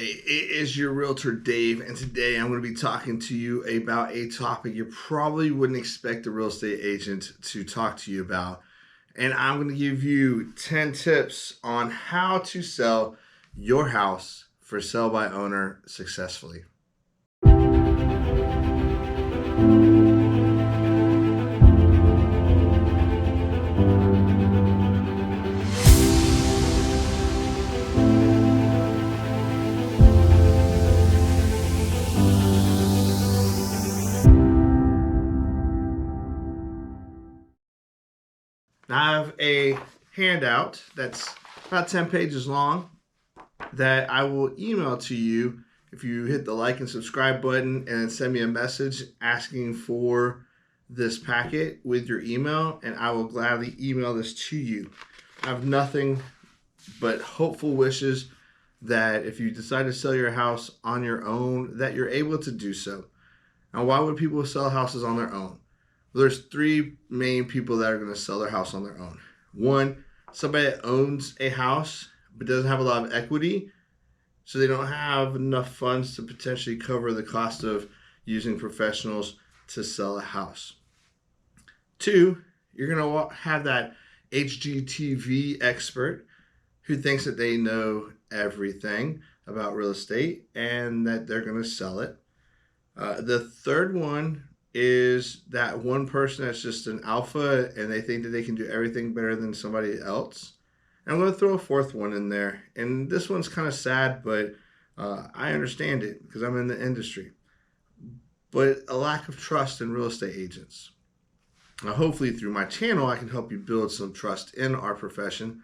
It is your realtor Dave, and today I'm going to be talking to you about a topic you probably wouldn't expect a real estate agent to talk to you about. And I'm going to give you 10 tips on how to sell your house for sell by owner successfully. Now, I have a handout that's about 10 pages long that I will email to you if you hit the like and subscribe button and send me a message asking for this packet with your email, and I will gladly email this to you. I have nothing but hopeful wishes that if you decide to sell your house on your own, that you're able to do so. Now, why would people sell houses on their own? Well, there's three main people that are going to sell their house on their own. One, somebody that owns a house but doesn't have a lot of equity, so they don't have enough funds to potentially cover the cost of using professionals to sell a house. Two, you're going to have that HGTV expert who thinks that they know everything about real estate and that they're going to sell it. The third one is that one person that's just an alpha and they think that they can do everything better than somebody else. And I'm going to throw a fourth one in there. And this one's kind of sad, but I understand it because I'm in the industry. But a lack of trust in real estate agents. Now, hopefully through my channel, I can help you build some trust in our profession.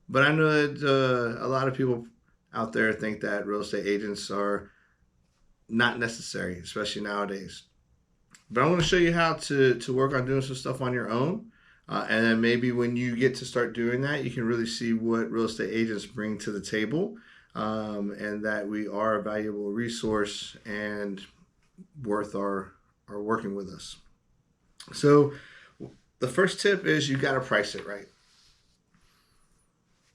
But I know that a lot of people out there think that real estate agents are not necessary, especially nowadays. But I'm going to show you how to work on doing some stuff on your own. And then maybe when you get to start doing that, you can really see what real estate agents bring to the table, and that we are a valuable resource and worth our working with us. So the first tip is you got to price it right.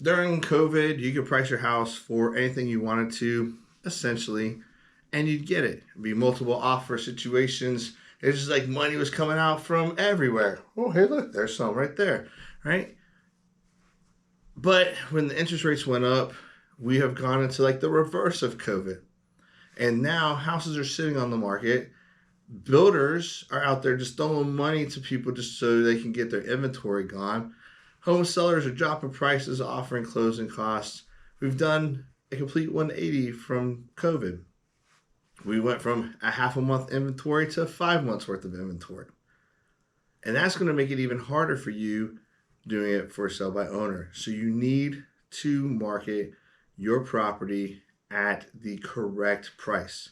During COVID, you could price your house for anything you wanted to, essentially, and you'd get it. It'd be multiple offer situations. It's just like money was coming out from everywhere. Oh, hey, look, there's some right there, right? But when the interest rates went up, we have gone into like the reverse of COVID. And now houses are sitting on the market. Builders are out there just throwing money to people just so they can get their inventory gone. Home sellers are dropping prices, offering closing costs. We've done a complete 180 from COVID. We went from a half a month inventory to 5 months worth of inventory. And that's going to make it even harder for you doing it for sell by owner. So you need to market your property at the correct price.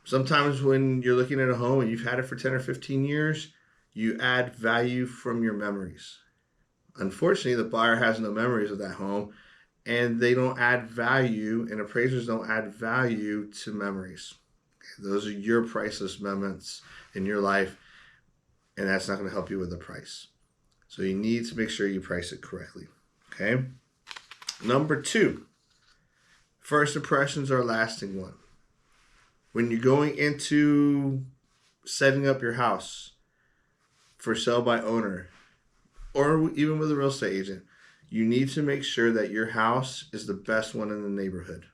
Sometimes when you're looking at a home and you've had it for 10 or 15 years, you add value from your memories. Unfortunately, the buyer has no memories of that home, and they don't add value, and appraisers don't add value to memories. Those are your priceless moments in your life, and that's not going to help you with the price. So you need to make sure you price it correctly. Okay? Number two, first impressions are a lasting one. When you're going into setting up your house for sell by owner, or even with a real estate agent, you need to make sure that your house is the best one in the neighborhood,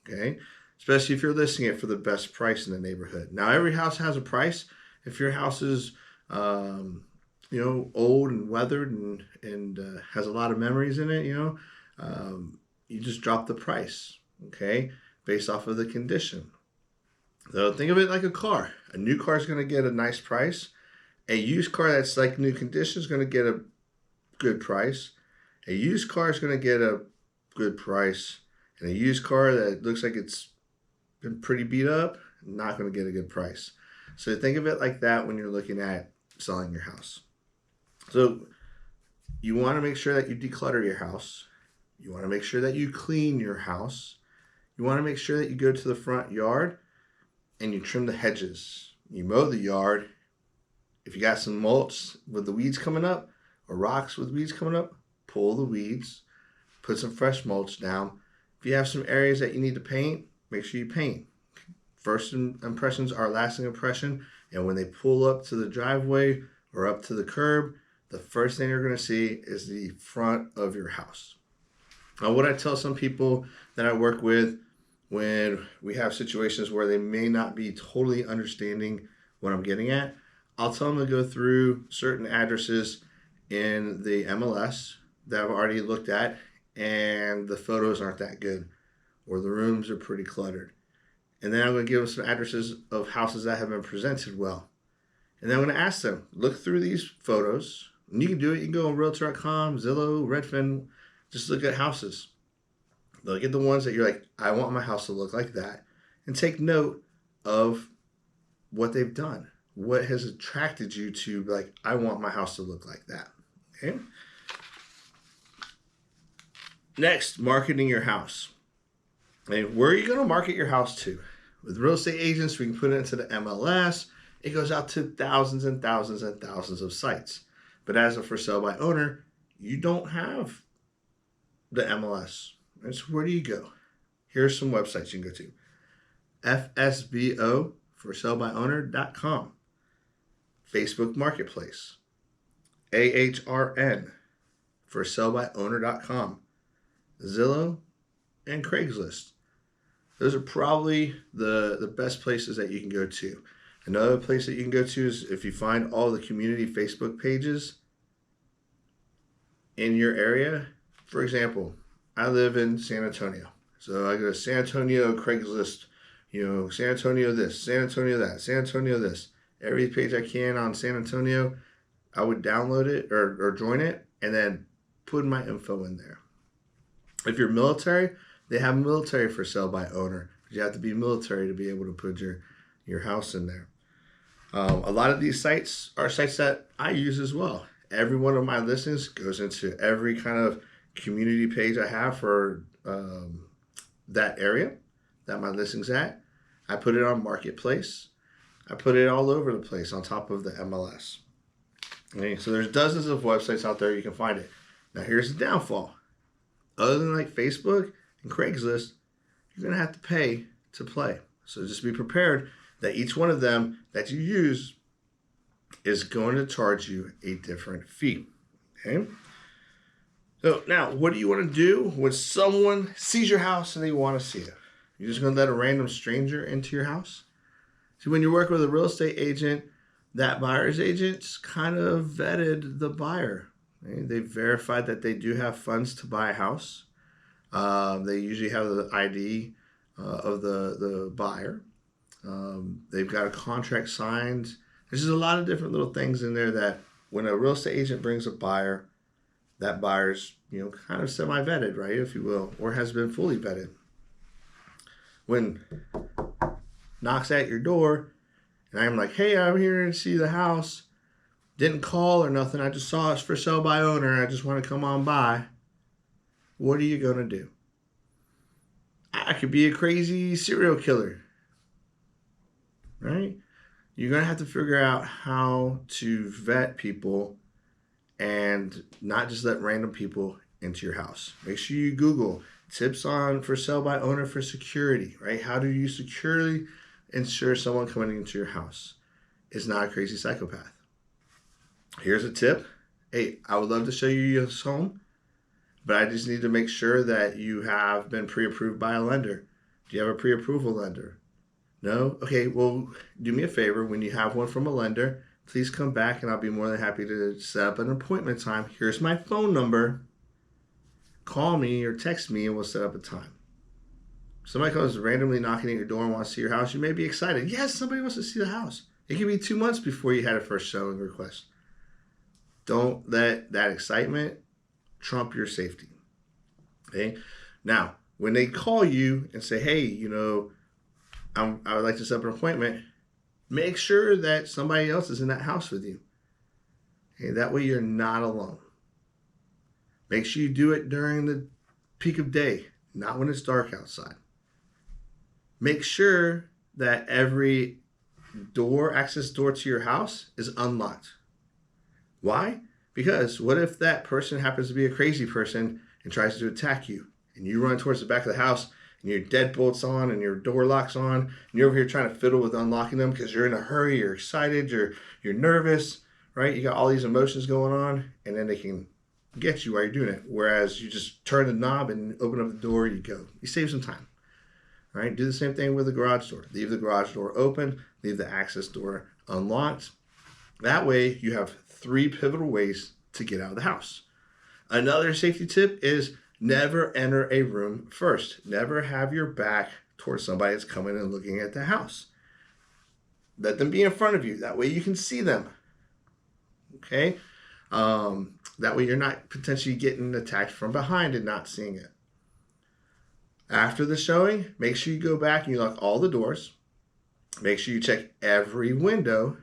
okay? Especially if you're listing it for the best price in the neighborhood. Now, every house has a price. If your house is, old and weathered and has a lot of memories in it, you just drop the price, okay, based off of the condition. So think of it like a car. A new car is going to get a nice price. A used car that's like new condition is going to get a good price. A used car is going to get a good price. And a used car that looks like it's been pretty beat up, not going to get a good price. So think of it like that when you're looking at selling your house. So you want to make sure that you declutter your house. You want to make sure that you clean your house. You want to make sure that you go to the front yard and you trim the hedges. You mow the yard. If you got some mulch with the weeds coming up or rocks with weeds coming up, pull the weeds, put some fresh mulch down, If you have some areas that you need to paint, make sure you paint. First impressions are lasting impression. And when they pull up to the driveway or up to the curb, the first thing you're going to see is the front of your house. Now, what I tell some people that I work with when we have situations where they may not be totally understanding what I'm getting at, I'll tell them to go through certain addresses in the MLS that I've already looked at, and the photos aren't that good, or the rooms are pretty cluttered. And then I'm going to give them some addresses of houses that have been presented well. And then I'm going to ask them, look through these photos. And you can do it. You can go on realtor.com, Zillow, Redfin. Just look at houses. Look at the ones that you're like, I want my house to look like that. And take note of what they've done. What has attracted you to, like, I want my house to look like that. Okay? Next, marketing your house. And where are you going to market your house to? With real estate agents, we can put it into the MLS. It goes out to thousands and thousands and thousands of sites. But as a for sale by owner, you don't have the MLS. And so where do you go? Here's some websites you can go to. FSBO, for sale by owner.com. Facebook Marketplace. AHRN, for sale by owner.com. Zillow and Craigslist. Those are probably the best places that you can go to. Another place that you can go to is if you find all the community Facebook pages in your area. For example, I live in San Antonio. So I go to San Antonio Craigslist, San Antonio this, San Antonio that, San Antonio this. Every page I can on San Antonio, I would download it or join it and then put my info in there. If you're military, they have military for sale by owner. You have to be military to be able to put your house in there. A lot of these sites are sites that I use as well. Every one of my listings goes into every kind of community page I have for that area that my listing's at. I put it on Marketplace. I put it all over the place on top of the MLS. Okay, so there's dozens of websites out there you can find it. Now here's the downfall. Other than like Facebook and Craigslist, you're going to have to pay to play. So just be prepared that each one of them that you use is going to charge you a different fee. Okay? So now, what do you want to do when someone sees your house and they want to see it? You're just going to let a random stranger into your house? See, when you work with a real estate agent, that buyer's agent's kind of vetted the buyer. Right? They verified that they do have funds to buy a house. They usually have the ID of the buyer. They've got a contract signed. There's just a lot of different little things in there that when a real estate agent brings a buyer, that buyer's kind of semi-vetted, right, if you will, or has been fully vetted. When knocks at your door, and I'm like, hey, I'm here to see the house. Didn't call or nothing. I just saw it's for sale by owner. I just want to come on by. What are you going to do? I could be a crazy serial killer, right? You're going to have to figure out how to vet people and not just let random people into your house. Make sure you Google tips on for sale by owner for security, right? How do you securely ensure someone coming into your house is not a crazy psychopath? Here's a tip. Hey, I would love to show you your home, but I just need to make sure that you have been pre-approved by a lender. Do you have a pre-approval lender? No? Okay, well, do me a favor. When you have one from a lender, please come back and I'll be more than happy to set up an appointment time. Here's my phone number. Call me or text me and we'll set up a time. Somebody comes randomly knocking at your door and wants to see your house. You may be excited. Yes, somebody wants to see the house. It could be 2 months before you had a first showing request. Don't let that excitement trump your safety. Okay? Now, when they call you and say, hey, I would like to set up an appointment, make sure that somebody else is in that house with you. Okay? That way you're not alone. Make sure you do it during the peak of day, not when it's dark outside. Make sure that every access door to your house is unlocked. Why? Because what if that person happens to be a crazy person and tries to attack you and you run towards the back of the house and your deadbolt's on and your door lock's on, and you're over here trying to fiddle with unlocking them because you're in a hurry, you're excited, you're nervous, right? You got all these emotions going on, and then they can get you while you're doing it. Whereas you just turn the knob and open up the door, you go. You save some time. All right, do the same thing with the garage door. Leave the garage door open, leave the access door unlocked. That way you have 3 pivotal ways to get out of the house. Another safety tip is never enter a room first. Never have your back towards somebody that's coming and looking at the house. Let them be in front of you. That way you can see them. Okay? That way you're not potentially getting attacked from behind and not seeing it. After the showing, make sure you go back and you lock all the doors. Make sure you check every window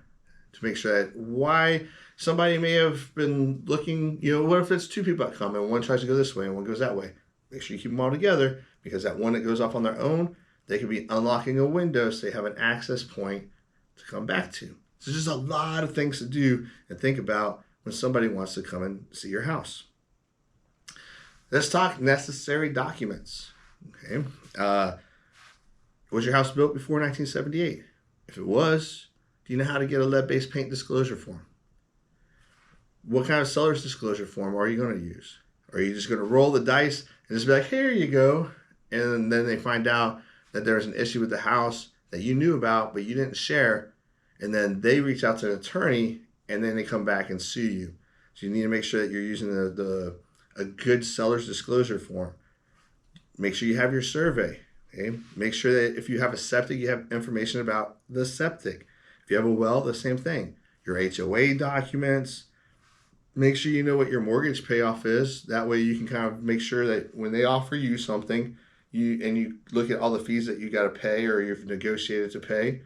to make sure that why somebody may have been looking, what if it's 2 people that come and one tries to go this way and one goes that way? Make sure you keep them all together, because that one that goes off on their own, they could be unlocking a window so they have an access point to come back to. So there's just a lot of things to do and think about when somebody wants to come and see your house. Let's talk necessary documents. Okay. Was your house built before 1978? If it was, do you know how to get a lead-based paint disclosure form? What kind of seller's disclosure form are you going to use? Are you just going to roll the dice and just be like, here you go, and then they find out that there's an issue with the house that you knew about but you didn't share, and then they reach out to an attorney and then they come back and sue you? So you need to make sure that you're using a good seller's disclosure form. Make sure you have your survey. Okay? Make sure that if you have a septic, you have information about the septic. If you have a well, the same thing. Your HOA documents. Make sure you know what your mortgage payoff is. That way you can kind of make sure that when they offer you something, you look at all the fees that you got to pay or you've negotiated to pay,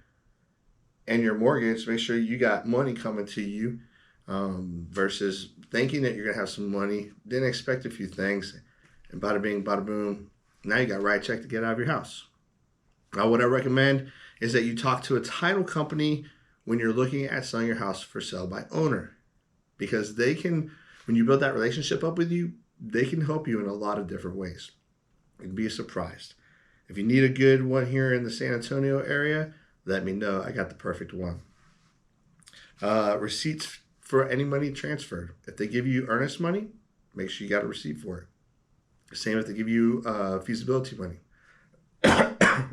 and your mortgage, make sure you got money coming to you, versus thinking that you're going to have some money, didn't expect a few things, and bada bing, bada boom, now you got a write check to get out of your house. Now, what I recommend is that you talk to a title company when you're looking at selling your house for sale by owner, because they can, when you build that relationship up with you, they can help you in a lot of different ways. You'd be surprised. If you need a good one here in the San Antonio area, let me know. I got the perfect one. Receipts for any money transferred. If they give you earnest money, make sure you got a receipt for it. Same if they give you feasibility money.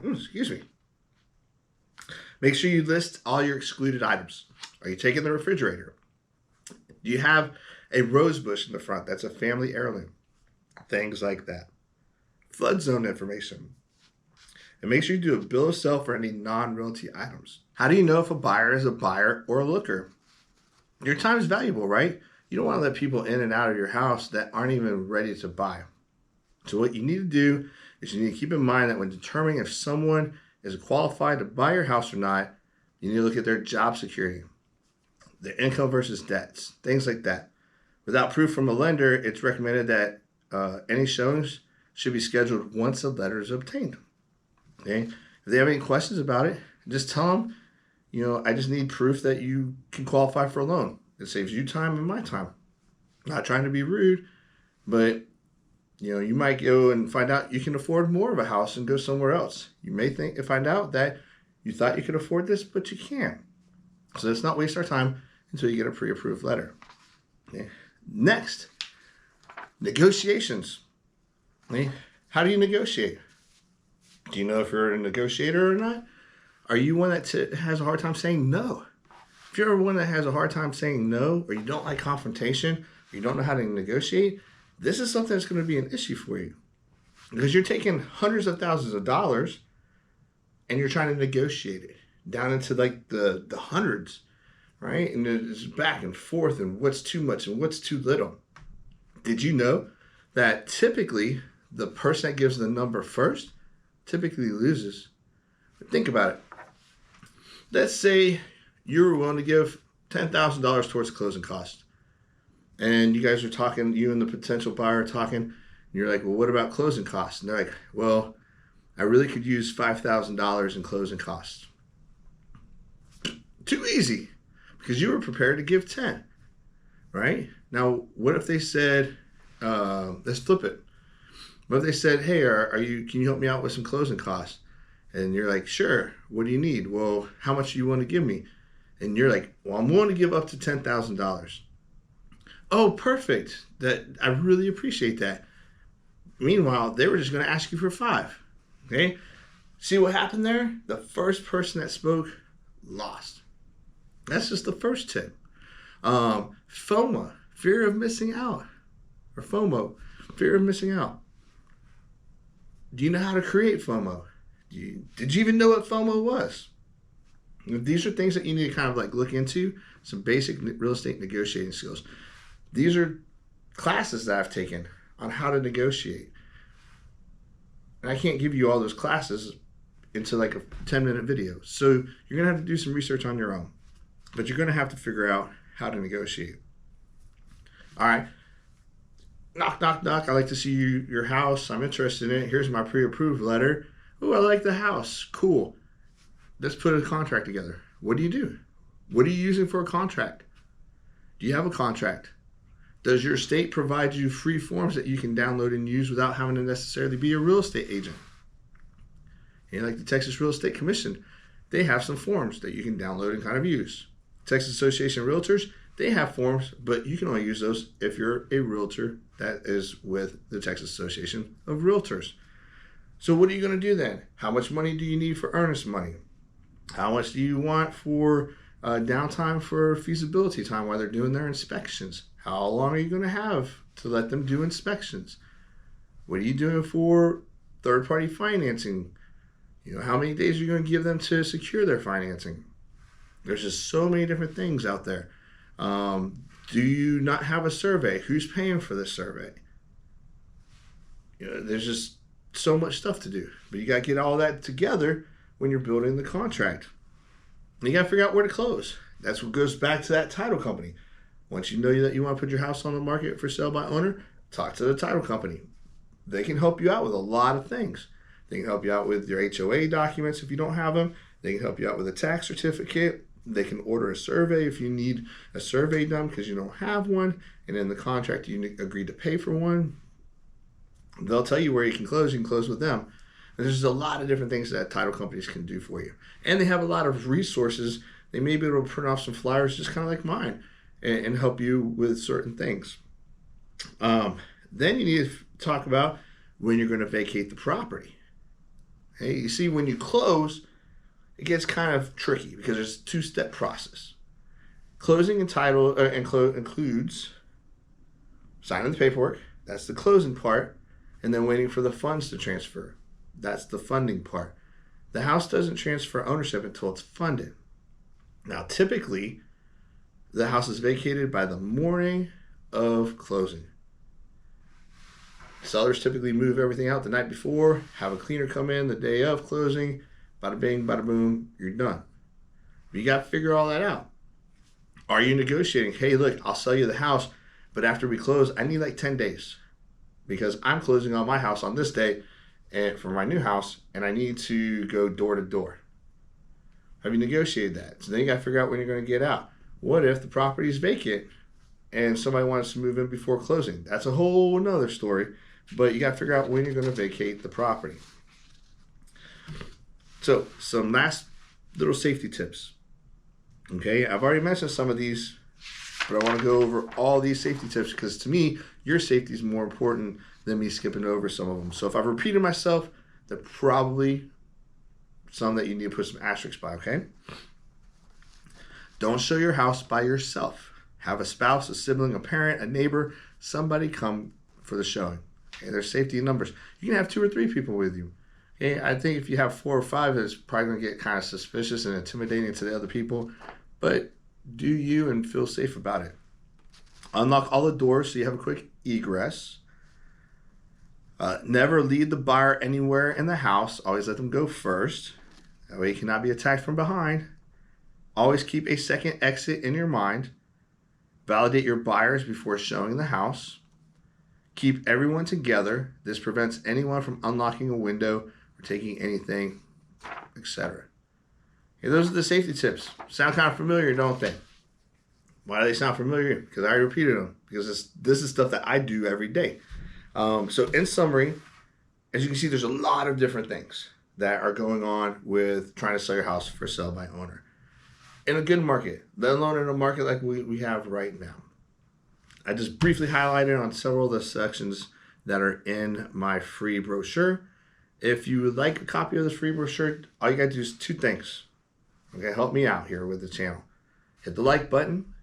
Excuse me. Make sure you list all your excluded items. Are you taking the refrigerator? Do you have a rose bush in the front that's a family heirloom? Things like that. Flood zone information. And make sure you do a bill of sale for any non-realty items. How do you know if a buyer is a buyer or a looker? Your time is valuable, right? You don't want to let people in and out of your house that aren't even ready to buy. So what you need to do is you need to keep in mind that when determining if someone is qualified to buy your house or not, you need to look at their job security, their income versus debts, things like that. Without proof from a lender, it's recommended that any showings should be scheduled once a letter is obtained. Okay? If they have any questions about it, just tell them, I just need proof that you can qualify for a loan. It saves you time and my time. Not trying to be rude, but you might go and find out you can afford more of a house and go somewhere else. You may find out that you thought you could afford this, but you can't. So let's not waste our time until you get a pre-approved letter. Okay. Next, negotiations. Okay. How do you negotiate? Do you know if you're a negotiator or not? Are you one that has a hard time saying no? If you're one that has a hard time saying no, or you don't like confrontation, or you don't know how to negotiate, this is something that's going to be an issue for you, because you're taking hundreds of thousands of dollars and you're trying to negotiate it down into like the hundreds, right? And it's back and forth and what's too much and what's too little. Did you know that typically the person that gives the number first typically loses? But think about it. Let's say you were willing to give $10,000 towards closing costs. And you guys are talking, you and the potential buyer are talking, and you're like, well, what about closing costs? And they're like, well, I really could use $5,000 in closing costs. Too easy, because you were prepared to give 10, right? Now, what if they said, let's flip it. What if they said, hey, can you help me out with some closing costs? And you're like, sure, what do you need? Well, how much do you want to give me? And you're like, well, I'm willing to give up to $10,000. Oh, perfect. I really appreciate that. Meanwhile, they were just going to ask you for 5. Okay? See what happened there? The first person that spoke lost. That's just the first tip. FOMO, fear of missing out. Or FOMO, fear of missing out. Do you know how to create FOMO? Did you even know what FOMO was? These are things that you need to kind of like look into, some basic real estate negotiating skills. These are classes that I've taken on how to negotiate. And I can't give you all those classes into like a 10-minute video. So you're going to have to do some research on your own. But you're going to have to figure out how to negotiate. All right. Knock, knock, knock. I like to see your house. I'm interested in it. Here's my pre-approved letter. Oh, I like the house. Cool. Let's put a contract together. What do you do? What are you using for a contract? Do you have a contract? Does your state provide you free forms that you can download and use without having to necessarily be a real estate agent? And like the Texas Real Estate Commission, they have some forms that you can download and kind of use. Texas Association of Realtors, they have forms, but you can only use those if you're a realtor that is with the Texas Association of Realtors. So what are you going to do then? How much money do you need for earnest money? How much do you want for downtime for feasibility time while they're doing their inspections? How long are you going to have to let them do inspections? What are you doing for third-party financing? How many days are you going to give them to secure their financing? There's just so many different things out there. Do you not have a survey? Who's paying for this survey? There's just so much stuff to do. But you got to get all that together when you're building the contract. And you got to figure out where to close. That's what goes back to that title company. Once you know that you want to put your house on the market for sale by owner, talk to the title company. They can help you out with a lot of things. They can help you out with your HOA documents if you don't have them. They can help you out with a tax certificate. They can order a survey if you need a survey done because you don't have one. And in the contract, you agreed to pay for one. They'll tell you where you can close. You can close with them. And there's a lot of different things that title companies can do for you. And they have a lot of resources. They may be able to print off some flyers just kind of like mine and help you with certain things. Then you need to talk about when you're going to vacate the property. Okay? You see, when you close, it gets kind of tricky because there's a 2-step process. Closing and title includes signing the paperwork. That's the closing part. And then waiting for the funds to transfer. That's the funding part. The house doesn't transfer ownership until it's funded. Now, typically, the house is vacated by the morning of closing. Sellers typically move everything out the night before, have a cleaner come in the day of closing, bada bing, bada boom, you're done. But you got to figure all that out. Are you negotiating? Hey, look, I'll sell you the house, but after we close, I need like 10 days because I'm closing on my house on this day and for my new house, and I need to go door to door. Have you negotiated that? So then you got to figure out when you're going to get out. What if the property is vacant and somebody wants to move in before closing? That's a whole nother story, but you got to figure out when you're going to vacate the property. So some last little safety tips. Okay, I've already mentioned some of these, but I want to go over all these safety tips because to me, your safety is more important than me skipping over some of them. So if I've repeated myself, there are probably some that you need to put some asterisks by, okay? Don't show your house by yourself. Have a spouse, a sibling, a parent, a neighbor, somebody come for the showing. Okay, there's safety in numbers. You can have 2 or 3 people with you. Okay, I think if you have 4 or 5, it's probably going to get kind of suspicious and intimidating to the other people. But do you and feel safe about it. Unlock all the doors so you have a quick egress. Never lead the buyer anywhere in the house. Always let them go first. That way you cannot be attacked from behind. Always keep a second exit in your mind. Validate your buyers before showing the house. Keep everyone together. This prevents anyone from unlocking a window or taking anything, etc. Okay, those are the safety tips. Sound kind of familiar, don't they? Why do they sound familiar? Because I already repeated them. Because this is stuff that I do every day. So in summary, as you can see, there's a lot of different things that are going on with trying to sell your house for sale by owner in a good market, let alone in a market like we have right now. I just briefly highlighted on several of the sections that are in my free brochure. If you would like a copy of this free brochure, all you got to do is 2 things. Okay, help me out here with the channel. Hit the like button,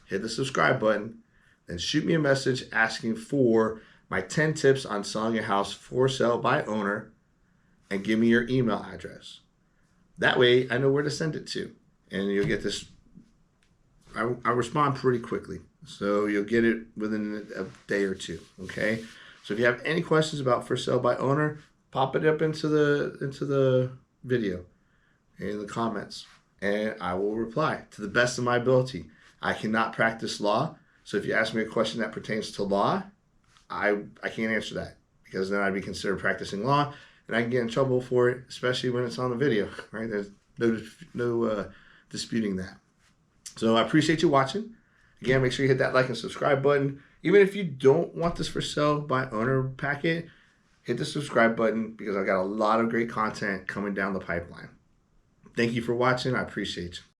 hit the subscribe button, then shoot me a message asking for my 10 tips on selling a house for sale by owner, and give me your email address. That way I know where to send it to, and you'll get this. I respond pretty quickly, so you'll get it within a day or 2. Okay, so if you have any questions about for sale by owner, pop it up into the video in the comments, and I will reply to the best of my ability. I cannot practice law, so if you ask me a question that pertains to law, I can't answer that, because then I'd be considered practicing law, and I can get in trouble for it, especially when it's on the video, right? There's no disputing that. So I appreciate you watching. Again, make sure you hit that like and subscribe button. Even if you don't want this for sale by owner packet, hit the subscribe button, because I've got a lot of great content coming down the pipeline. Thank you for watching. I appreciate you.